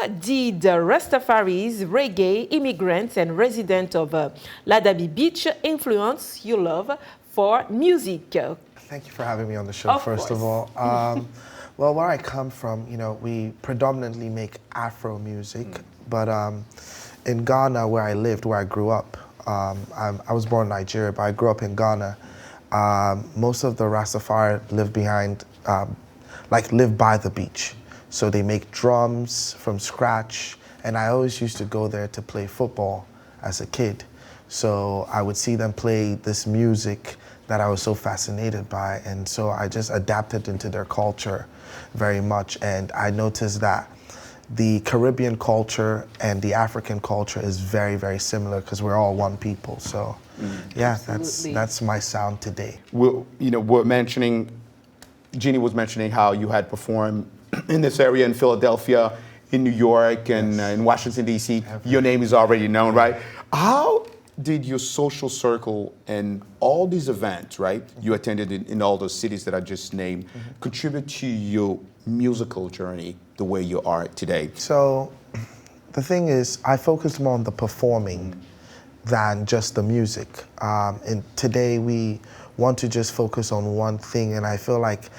did rastafaris, reggae, immigrants, and residents of Labad Beach influence your love for music? Thank you for having me on the show, first of all. Well, where I come from, you know, we predominantly make Afro music, but in Ghana, where I lived, where I grew up, I was born in Nigeria, but I grew up in Ghana. Most of the Rastafari live by the beach. So they make drums from scratch, and I always used to go there to play football as a kid. So I would see them play this music that I was so fascinated by, and so I just adapted into their culture very much. And I noticed that the Caribbean culture and the African culture is very, very similar because we're all one people. So yeah, that's my sound today. We're mentioning, Jeannie was mentioning how you had performed in this area in Philadelphia, in New York, and in Washington, D.C. Your name is already known, right? How did your social circle and all these events, right, you attended in all those cities that I just named, contribute to your musical journey the way you are today? So the thing is, I focus more on the performing than just the music. And today we want to just focus on one thing, and I feel like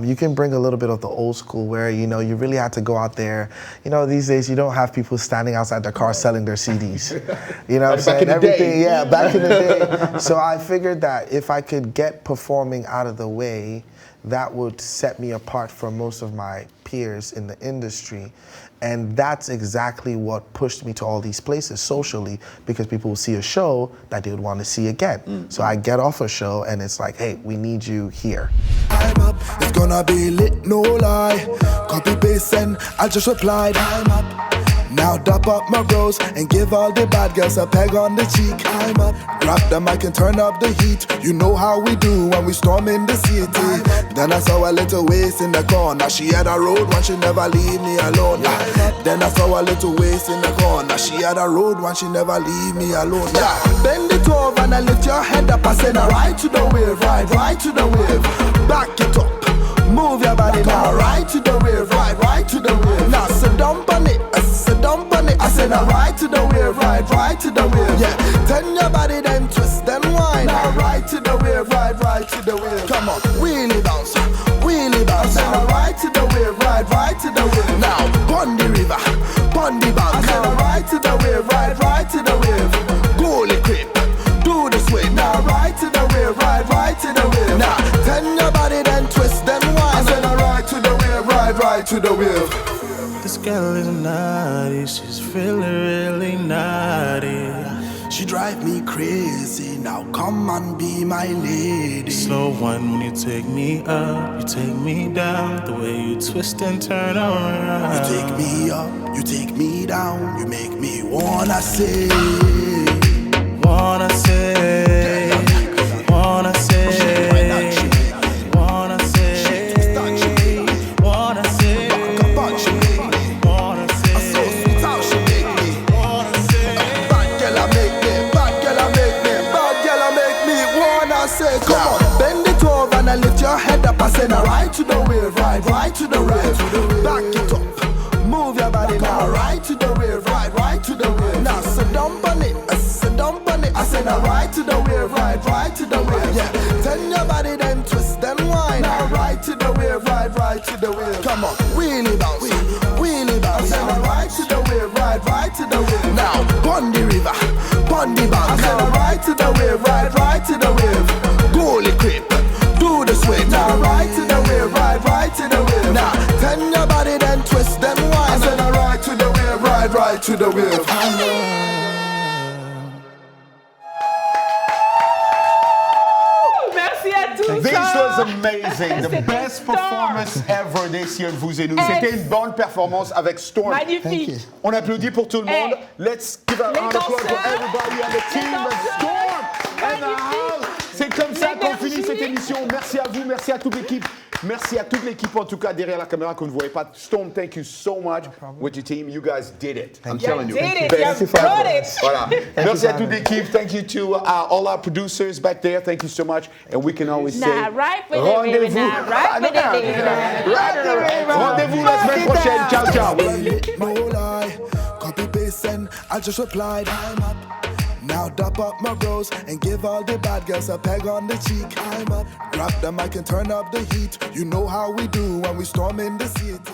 you can bring a little bit of the old school where, you know, you really had to go out there. You know, these days you don't have people standing outside their car selling their CDs. You know what I'm saying? Everything, yeah, back in the day. So I figured that if I could get performing out of the way, that would set me apart from most of my peers in the industry. And that's exactly what pushed me to all these places socially, because people will see a show that they would want to see again. So I get off a show and it's like, hey, we need you here. I'm up, it's gonna be lit, no lie. Copy paste and I just replied, I'm up. Now dap up my bros and give all the bad girls a peg on the cheek. I'm up, grab the mic and turn up the heat. You know how we do when we storm in the city. Then I saw a little waist in the corner. She had a road one, she never leave me alone. Then I saw a little waist in the corner. She had a road one, she never leave me alone. Bend it over and I lift your head up. I said, now right to the wave, right to the wave. Back it up, move your body now. Right to the wave, right to the wave. Now sit down on it, sit down on it. I said, now right to the wave, right to the wave. Yeah, turn your body, then twist, then whine. Now right to the wave, right to the wave. Come on, wheelie bounce, wheelie bounce. I said, now right to the wave, right to the wave. Now pon the river, pon the bounce. I said, now right to the wave, right to the wave. Goalie creep, do the swing. Now right to the wave, right to the wave. Now turn your body, then twist, then whine. I said, now right to the wave, right to the wave. This girl is naughty, she's really naughty. She drive me crazy, now come and be my lady. Slow one when you take me up, you take me down. The way you twist and turn around. You take me up, you take me down. You make me wanna say, wanna say, wanna say. Come on, bend it over and I lift your head up. I say now right to the wave, right to the wave. Back it up, move your body now. Right to the wave, right to the wave. Now sit down on it, sit down on it. I say now right to the wave, right to the wave. Yeah, turn your body, then twist, then whine. Now right to the wave, right to the wave. Come on, wheelie bounce, wheelie bounce. I say now right to the wave, right to the wave. Now pon the river, pon the bounce. I say now right to the wave, right to the wave. Goalie creep, do the swing. Now right to the wave, right to the wave. Now turn your body, then twist, then whine. I said now right to the wave, right to the wave. Merci à tous. This was amazing. The best performance ever this year, Vous et Nous. C'était une bonne performance avec Storm. Magnifique. On applaudit pour tout le monde. Let's give a round of applause for everybody on the team of Storm and the house. C'est comme ça qu'on finit cette émission. Merci à vous, merci à toute l'équipe. Merci à toute l'équipe, en tout cas, derrière la caméra que vous ne voyez pas. Storm, thank you so much with your team. You guys did it. I'm telling you. Voilà. Merci à toute l'équipe. Thank you to all our producers back there. Thank you so much. And we can always say rendez-vous. Rendez-vous la semaine prochaine. Ciao, ciao. just replied, I'm up. Now dap up my bros and give all the bad girls a peg on the cheek. I'm up. Grab the mic and turn up the heat. You know how we do when we storm in the city.